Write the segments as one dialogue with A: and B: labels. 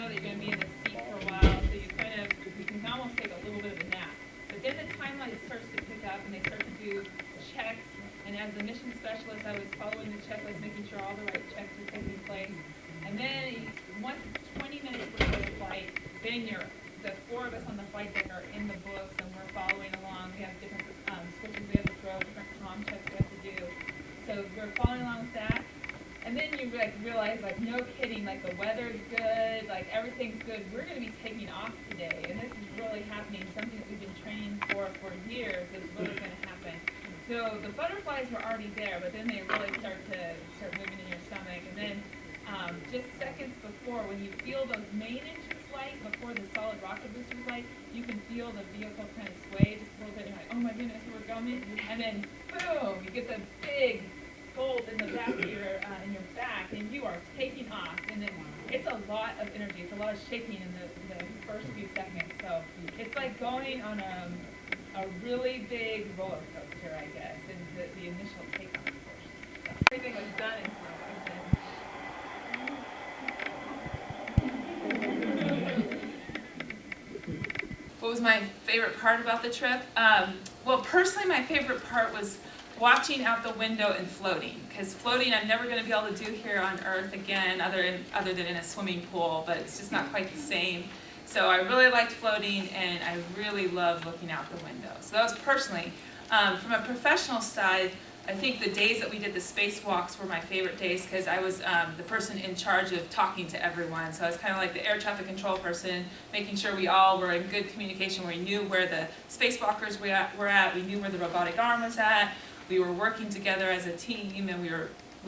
A: know that you're going to be in the seat for a while, so you can almost take a little bit of a nap. But then the timeline starts to pick up, and they start to do checks. And as the mission specialist, I was following the checklist, making sure all the right checks were taking place. And then once it's 20 minutes before the flight, then the four of us on the flight deck are in the books, and we're following along. We have different switches we have to throw, different comm checks we have to do. So we're following along with that. And then you realize, no kidding, the weather's good, everything's good. We're going to be taking off today, and this is really happening. Something that we've been training for years is really going to happen. So the butterflies were already there, but then they really start moving in your stomach. And then just seconds before, when you feel those main engines light, before the solid rocket boosters light, you can feel the vehicle kind of sway just a little bit. You're like, oh my goodness, we're coming. And then boom, you get the big bolt in the back of in your back, and you are taking off. And then it's a lot of energy. It's a lot of shaking in the first few seconds. So it's like going on a really big roller coaster, I guess, in the initial takeoff portion. So everything was done in slow motion. What was my favorite part about the trip? Well, personally, my favorite part was watching out the window and floating, because floating I'm never going to be able to do here on Earth again, other than in a swimming pool, but it's just not quite the same. So I really liked floating, and I really loved looking out the window. So that was personally. From a professional side, I think the days that we did the spacewalks were my favorite days, because I was the person in charge of talking to everyone. So I was kind of like the air traffic control person, making sure we all were in good communication. We knew where the spacewalkers were at. We knew where the robotic arm was at. We were working together as a team, and we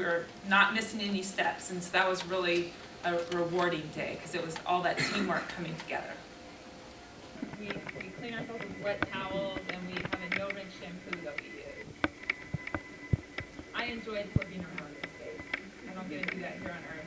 A: were not missing any steps. And so that was really a rewarding day, because it was all that teamwork coming together. We clean ourselves with wet towels, and we have a no-rinse shampoo that we use. I enjoyed flipping around in space. I don't get to do that here on Earth.